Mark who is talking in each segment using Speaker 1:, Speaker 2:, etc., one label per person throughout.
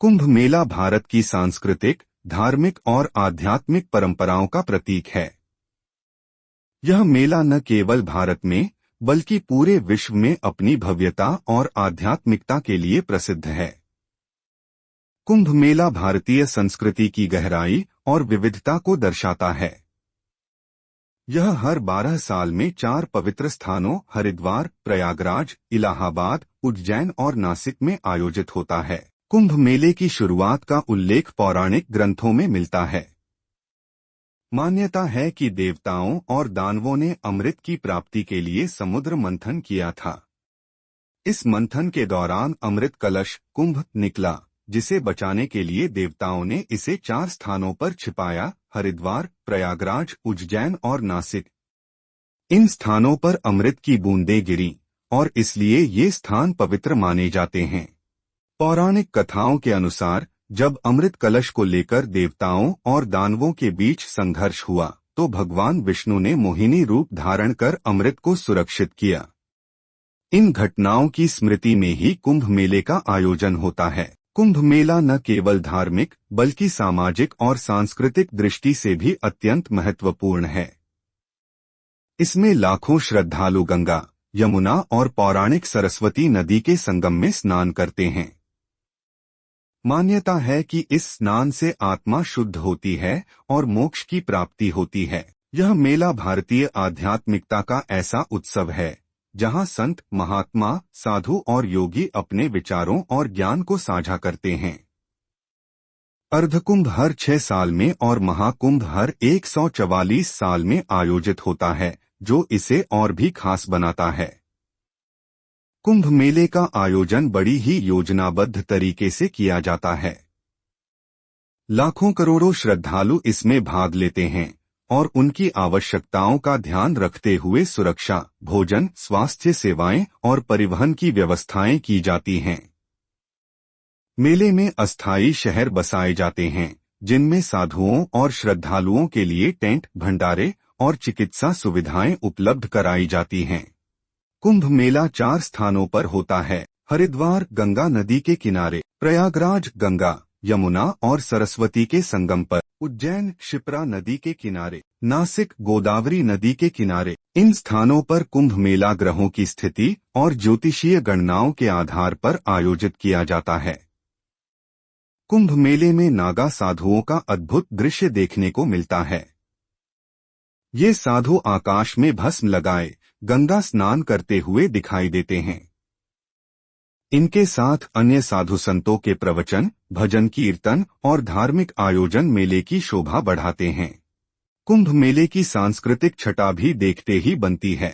Speaker 1: कुंभ मेला भारत की सांस्कृतिक, धार्मिक और आध्यात्मिक परंपराओं का प्रतीक है। यह मेला न केवल भारत में बल्कि पूरे विश्व में अपनी भव्यता और आध्यात्मिकता के लिए प्रसिद्ध है। कुंभ मेला भारतीय संस्कृति की गहराई और विविधता को दर्शाता है। यह हर 12 साल में 4 पवित्र स्थानों हरिद्वार, प्रयागराज, इलाहाबाद, उज्जैन और नासिक में आयोजित होता है। कुंभ मेले की शुरुआत का उल्लेख पौराणिक ग्रंथों में मिलता है। मान्यता है कि देवताओं और दानवों ने अमृत की प्राप्ति के लिए समुद्र मंथन किया था। इस मंथन के दौरान अमृत कलश कुंभ निकला, जिसे बचाने के लिए देवताओं ने इसे 4 स्थानों पर छिपाया: हरिद्वार, प्रयागराज, उज्जैन और नासिक। इन स्थानों पर अमृत की बूंदें गिरी और इसलिए ये स्थान पवित्र माने जाते हैं। पौराणिक कथाओं के अनुसार जब अमृत कलश को लेकर देवताओं और दानवों के बीच संघर्ष हुआ तो भगवान विष्णु ने मोहिनी रूप धारण कर अमृत को सुरक्षित किया। इन घटनाओं की स्मृति में ही कुंभ मेले का आयोजन होता है। कुंभ मेला न केवल धार्मिक बल्कि सामाजिक और सांस्कृतिक दृष्टि से भी अत्यंत महत्वपूर्ण है। इसमें लाखों श्रद्धालु गंगा, यमुना और पौराणिक सरस्वती नदी के संगम में स्नान करते हैं। मान्यता है कि इस स्नान से आत्मा शुद्ध होती है और मोक्ष की प्राप्ति होती है। यह मेला भारतीय आध्यात्मिकता का ऐसा उत्सव है जहां संत, महात्मा, साधु और योगी अपने विचारों और ज्ञान को साझा करते हैं। अर्धकुंभ हर 6 साल में और महाकुंभ हर 144 साल में आयोजित होता है, जो इसे और भी खास बनाता है। कुंभ मेले का आयोजन बड़ी ही योजनाबद्ध तरीके से किया जाता है। लाखों करोड़ों श्रद्धालु इसमें भाग लेते हैं और उनकी आवश्यकताओं का ध्यान रखते हुए सुरक्षा, भोजन, स्वास्थ्य सेवाएं और परिवहन की व्यवस्थाएं की जाती हैं। मेले में अस्थायी शहर बसाए जाते हैं, जिनमें साधुओं और श्रद्धालुओं के लिए टेंट, भंडारे और चिकित्सा सुविधाएं उपलब्ध कराई जाती हैं। कुंभ मेला 4 स्थानों पर होता है: हरिद्वार गंगा नदी के किनारे, प्रयागराज गंगा, यमुना और सरस्वती के संगम पर, उज्जैन क्षिप्रा नदी के किनारे, नासिक गोदावरी नदी के किनारे। इन स्थानों पर कुंभ मेला ग्रहों की स्थिति और ज्योतिषीय गणनाओं के आधार पर आयोजित किया जाता है। कुंभ मेले में नागा साधुओं का अद्भुत दृश्य देखने को मिलता है। ये साधु आकाश में भस्म लगाए गंगा स्नान करते हुए दिखाई देते हैं। इनके साथ अन्य साधु संतों के प्रवचन, भजन कीर्तन और धार्मिक आयोजन मेले की शोभा बढ़ाते हैं। कुंभ मेले की सांस्कृतिक छटा भी देखते ही बनती है।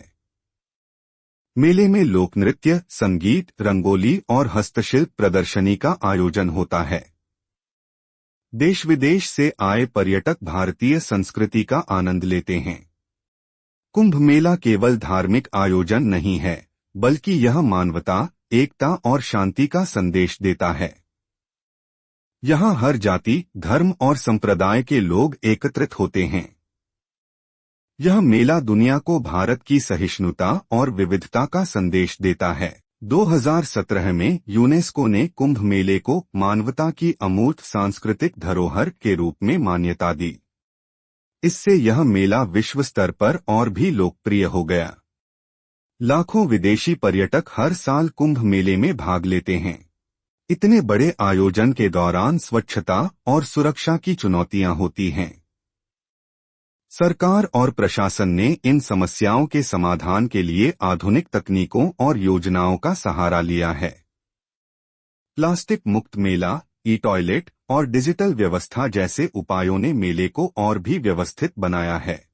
Speaker 1: मेले में लोक नृत्य, संगीत, रंगोली और हस्तशिल्प प्रदर्शनी का आयोजन होता है। देश विदेश से आए पर्यटक भारतीय संस्कृति का आनंद लेते हैं। कुंभ मेला केवल धार्मिक आयोजन नहीं है, बल्कि यह मानवता, एकता और शांति का संदेश देता है। यहाँ हर जाति, धर्म और संप्रदाय के लोग एकत्रित होते हैं। यह मेला दुनिया को भारत की सहिष्णुता और विविधता का संदेश देता है। 2017 में यूनेस्को ने कुंभ मेले को मानवता की अमूर्त सांस्कृतिक धरोहर के रूप में मान्यता दी। इससे यह मेला विश्व स्तर पर और भी लोकप्रिय हो गया। लाखों विदेशी पर्यटक हर साल कुंभ मेले में भाग लेते हैं। इतने बड़े आयोजन के दौरान स्वच्छता और सुरक्षा की चुनौतियां होती हैं। सरकार और प्रशासन ने इन समस्याओं के समाधान के लिए आधुनिक तकनीकों और योजनाओं का सहारा लिया है। प्लास्टिक मुक्त मेला, ई टॉयलेट और डिजिटल व्यवस्था जैसे उपायों ने मेले को और भी व्यवस्थित बनाया है।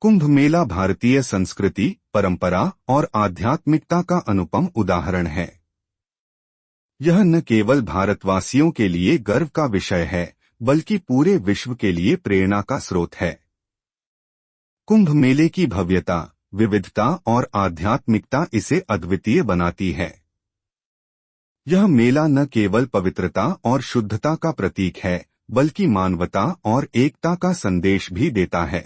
Speaker 1: कुंभ मेला भारतीय संस्कृति, परंपरा और आध्यात्मिकता का अनुपम उदाहरण है। यह न केवल भारतवासियों के लिए गर्व का विषय है, बल्कि पूरे विश्व के लिए प्रेरणा का स्रोत है। कुंभ मेले की भव्यता, विविधता और आध्यात्मिकता इसे अद्वितीय बनाती है। यह मेला न केवल पवित्रता और शुद्धता का प्रतीक है, बल्कि मानवता और एकता का संदेश भी देता है।